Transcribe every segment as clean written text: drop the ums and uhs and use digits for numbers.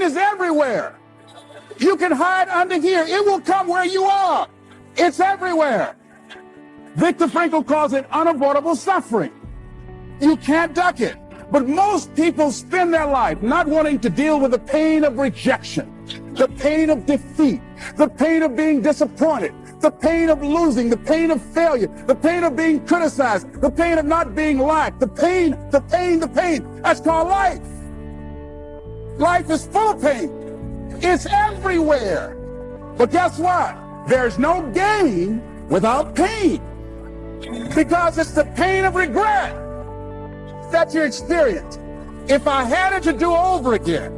is everywhere. You can hide under here. It will come where you are. It's everywhere. Viktor Frankl calls it unavoidable suffering. You can't duck it. But most people spend their life not wanting to deal with the pain of rejection, the pain of defeat, the pain of being disappointed, the pain of losing, the pain of failure, the pain of being criticized, the pain of not being liked, the pain. That's called life. Life is full of pain. It's everywhere. But guess what? There's no gain without pain, because it's the pain of regret that you experience. If I had it to do over again,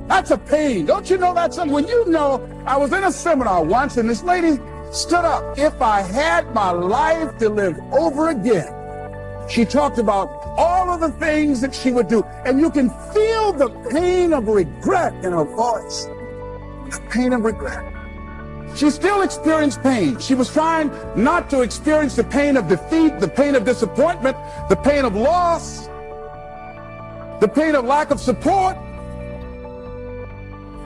that's a pain. Don't you know that's something? When you know, I was in a seminar once and this lady stood up. If I had my life to live over again, she talked about all of the things that she would do. And you can feel the pain of regret in her voice. The pain of regret. She still experienced pain. She was trying not to experience the pain of defeat, the pain of disappointment, the pain of loss, the pain of lack of support.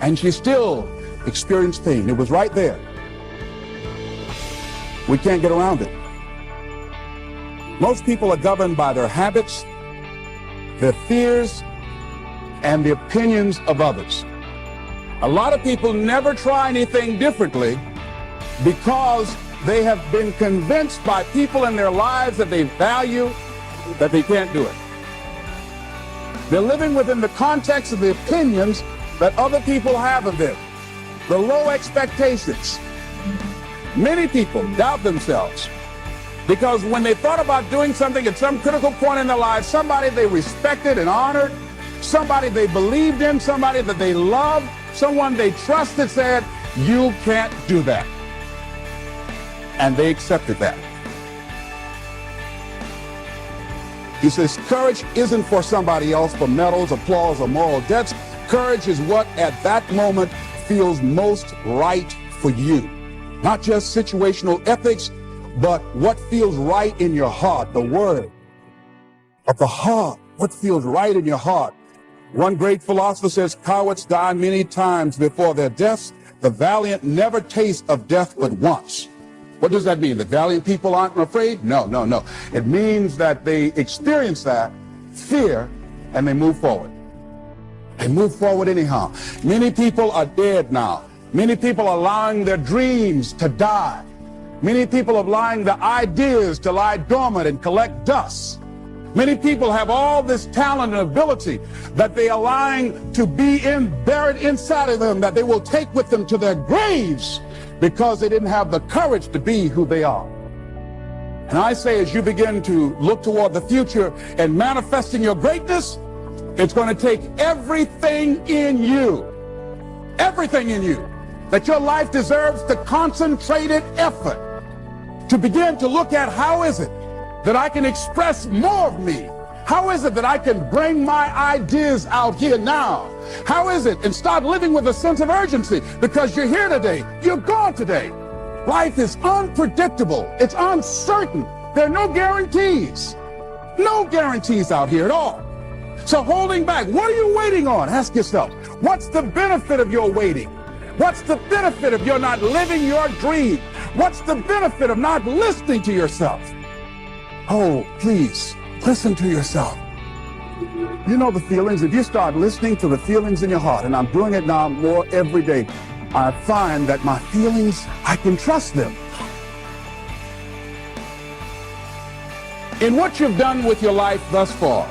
And she still experienced pain. It was right there. We can't get around it. Most people are governed by their habits, their fears, and the opinions of others. A lot of people never try anything differently because they have been convinced by people in their lives that they value that they can't do it. They're living within the context of the opinions that other people have of them, the low expectations. Many people doubt themselves because when they thought about doing something at some critical point in their lives, somebody they respected and honored, somebody they believed in, somebody that they loved, someone they trusted said, you can't do that. And they accepted that. He says, courage isn't for somebody else, for medals, applause, or moral debts. Courage is what at that moment feels most right for you. Not just situational ethics, but what feels right in your heart, the word of the heart, what feels right in your heart. One great philosopher says, cowards die many times before their deaths. The valiant never taste of death but once. What does that mean? The valiant people aren't afraid? No. It means that they experience that fear and they move forward. They move forward anyhow. Many people are dead now. Many people are allowing their dreams to die. Many people are allowing their ideas to lie dormant and collect dust. Many people have all this talent and ability that they are allowing to be buried inside of them, that they will take with them to their graves because they didn't have the courage to be who they are. And I say, as you begin to look toward the future and manifesting your greatness, it's going to take everything in you, that your life deserves the concentrated effort to begin to look at how is it that I can express more of me? How is it that I can bring my ideas out here now? How is it? And start living with a sense of urgency, because you're here today, you're gone today. Life is unpredictable. It's uncertain. There are no guarantees. No guarantees out here at all. So holding back, what are you waiting on? Ask yourself, what's the benefit of your waiting? What's the benefit of your not living your dream? What's the benefit of not listening to yourself? Oh, please, listen to yourself. You know the feelings. If you start listening to the feelings in your heart, and I'm doing it now more every day, I find that my feelings, I can trust them. In what you've done with your life thus far,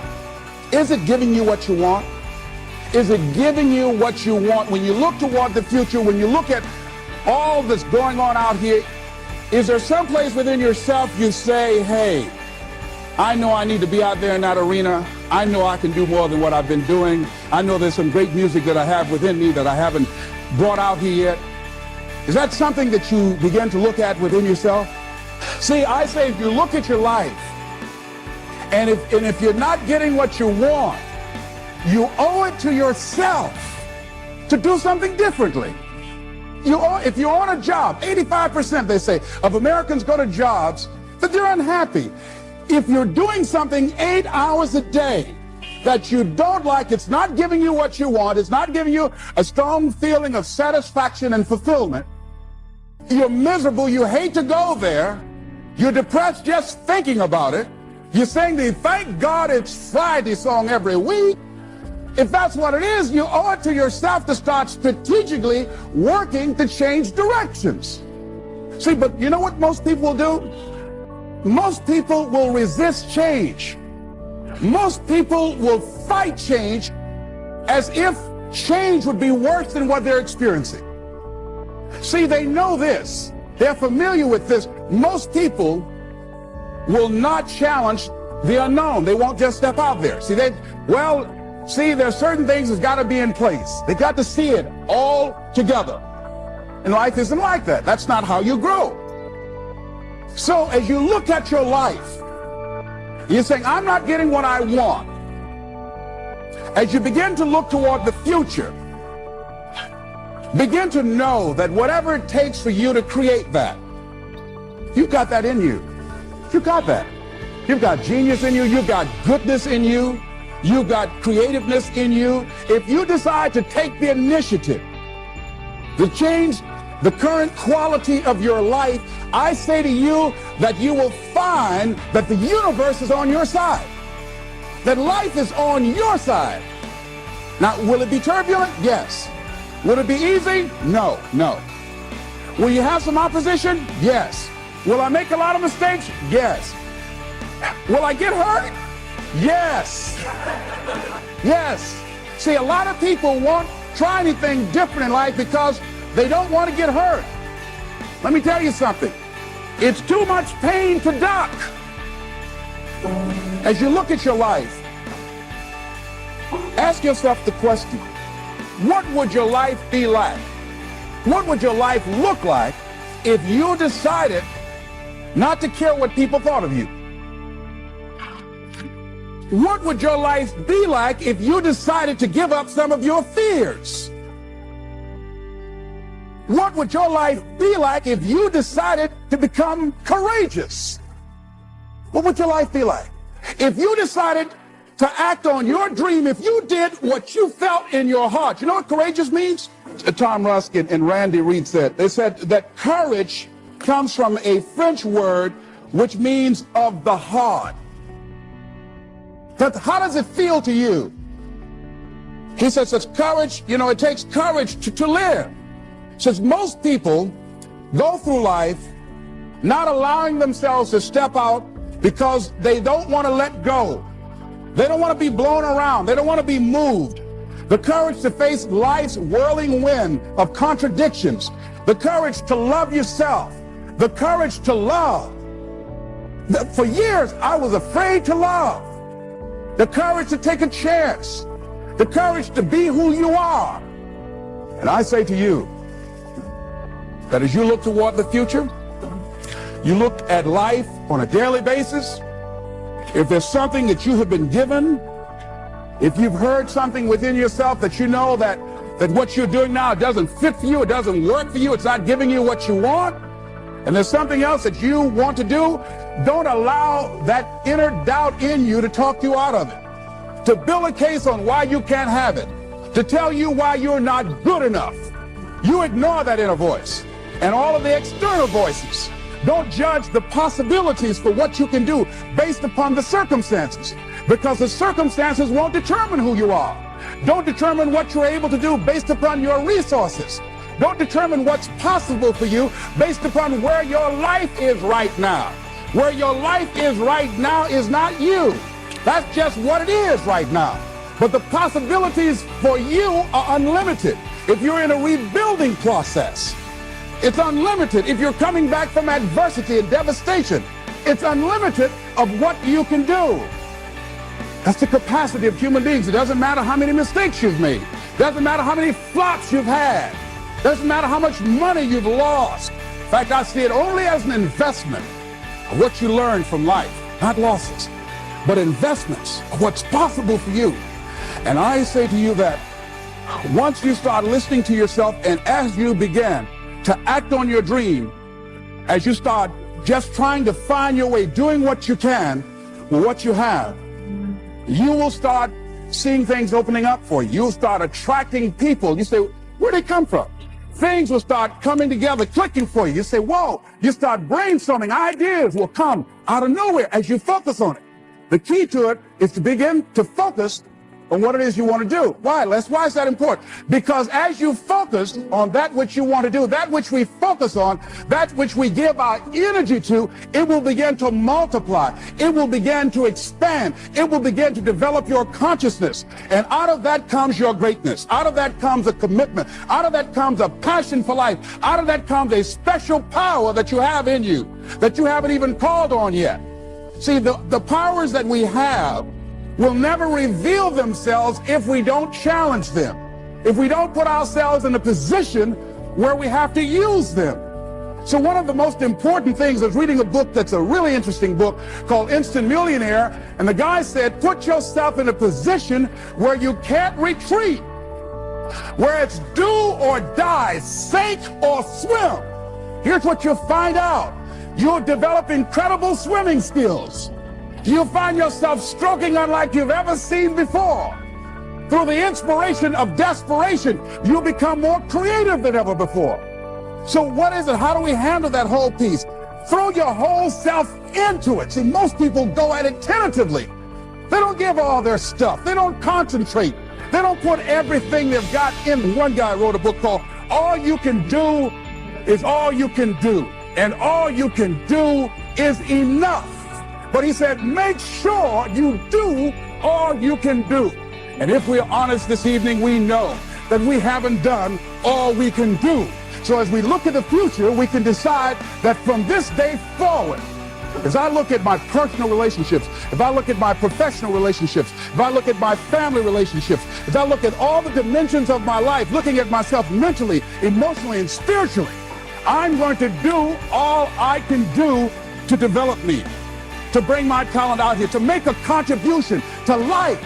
is it giving you what you want? Is it giving you what you want? When you look toward the future, when you look at all that's going on out here, is there some place within yourself you say, hey, I know I need to be out there in that arena. I know I can do more than what I've been doing. I know there's some great music that I have within me that I haven't brought out here yet. Is that something that you begin to look at within yourself? See, I say if you look at your life, and if you're not getting what you want, you owe it to yourself to do something differently. If you're on a job, 85%, they say, of Americans go to jobs that they're unhappy. If you're doing something 8 hours a day, that you don't like, it's not giving you what you want, it's not giving you a strong feeling of satisfaction and fulfillment, you're miserable, you hate to go there, you're depressed just thinking about it, you're saying the "Thank God It's Friday" song every week, if that's what it is, you owe it to yourself to start strategically working to change directions. See, but you know what most people will do? Most people will resist change. Most people will fight change as if change would be worse than what they're experiencing. See, they know this. They're familiar with this. Most people will not challenge the unknown. They won't just step out there. See, there's certain things that's got to be in place. They got to see it all together. And life isn't like that. That's not how you grow. So as you look at your life, you're saying, I'm not getting what I want. As you begin to look toward the future, begin to know that whatever it takes for you to create that, you've got that in you. You've got that. You've got genius in you. You've got goodness in you. You've got creativeness in you. If you decide to take the initiative to change the current quality of your life, I say to you that you will find that the universe is on your side, that life is on your side. Now, will it be turbulent? Yes. Will it be easy? No, no. Will you have some opposition? Yes. Will I make a lot of mistakes? Yes. Will I get hurt? Yes. Yes. See, a lot of people won't try anything different in life because they don't want to get hurt. Let me tell you something. It's too much pain to duck. As you look at your life, ask yourself the question, what would your life be like? What would your life look like if you decided not to care what people thought of you? What would your life be like if you decided to give up some of your fears? What would your life be like if you decided to become courageous? What would your life be like? If you decided to act on your dream, if you did what you felt in your heart. You know what courageous means? Tom Ruskin and Randy Reed said, they said that courage comes from a French word which means of the heart. But how does it feel to you? He says it's courage, it takes courage to live. Says most people go through life not allowing themselves to step out because they don't want to let go. They don't want to be blown around. They don't want to be moved. The courage to face life's whirling wind of contradictions. The courage to love yourself. The courage to love. For years, I was afraid to love. The courage to take a chance. The courage to be who you are. And I say to you, that as you look toward the future, you look at life on a daily basis, if there's something that you have been given, if you've heard something within yourself that you know that what you're doing now doesn't fit for you, it doesn't work for you, it's not giving you what you want, and there's something else that you want to do, don't allow that inner doubt in you to talk you out of it, to build a case on why you can't have it, to tell you why you're not good enough. You ignore that inner voice and all of the external voices. Don't judge the possibilities for what you can do based upon the circumstances, because the circumstances won't determine who you are. Don't determine what you're able to do based upon your resources. Don't determine what's possible for you based upon where your life is right now. Where your life is right now is not you. That's just what it is right now. But the possibilities for you are unlimited. If you're in a rebuilding process, it's unlimited. If you're coming back from adversity and devastation, it's unlimited of what you can do. That's the capacity of human beings. It doesn't matter how many mistakes you've made. It doesn't matter how many flops you've had. It doesn't matter how much money you've lost. In fact, I see it only as an investment of what you learn from life, not losses, but investments of what's possible for you. And I say to you that once you start listening to yourself, and as you begin to act on your dream, as you start just trying to find your way, doing what you can with what you have, you will start seeing things opening up for you. You'll start attracting people. You say, where'd they come from? Things will start coming together, clicking for you. You say, whoa. You start brainstorming. Ideas will come out of nowhere as you focus on it. The key to it is to begin to focus on what it is you want to do. Why, Les? Why is that important? Because as you focus on that which you want to do, that which we focus on, that which we give our energy to, it will begin to multiply. It will begin to expand. It will begin to develop your consciousness. And out of that comes your greatness. Out of that comes a commitment. Out of that comes a passion for life. Out of that comes a special power that you have in you that you haven't even called on yet. See, the powers that we have will never reveal themselves if we don't challenge them, if we don't put ourselves in a position where we have to use them. So one of the most important things is reading a book that's a really interesting book called Instant Millionaire, and the guy said, put yourself in a position where you can't retreat, where it's do or die, sink or swim. Here's what you'll find out. You'll develop incredible swimming skills. You'll find yourself stroking unlike you've ever seen before. Through the inspiration of desperation, you'll become more creative than ever before. So what is it? How do we handle that whole piece? Throw your whole self into it. See, most people go at it tentatively. They don't give all their stuff. They don't concentrate. They don't put everything they've got in. One guy wrote a book called All You Can Do Is All You Can Do. And all you can do is enough. But he said, make sure you do all you can do. And if we're honest this evening, we know that we haven't done all we can do. So as we look at the future, we can decide that from this day forward, as I look at my personal relationships, if I look at my professional relationships, if I look at my family relationships, if I look at all the dimensions of my life, looking at myself mentally, emotionally, and spiritually, I'm going to do all I can do to develop me, to bring my talent out here, to make a contribution to life.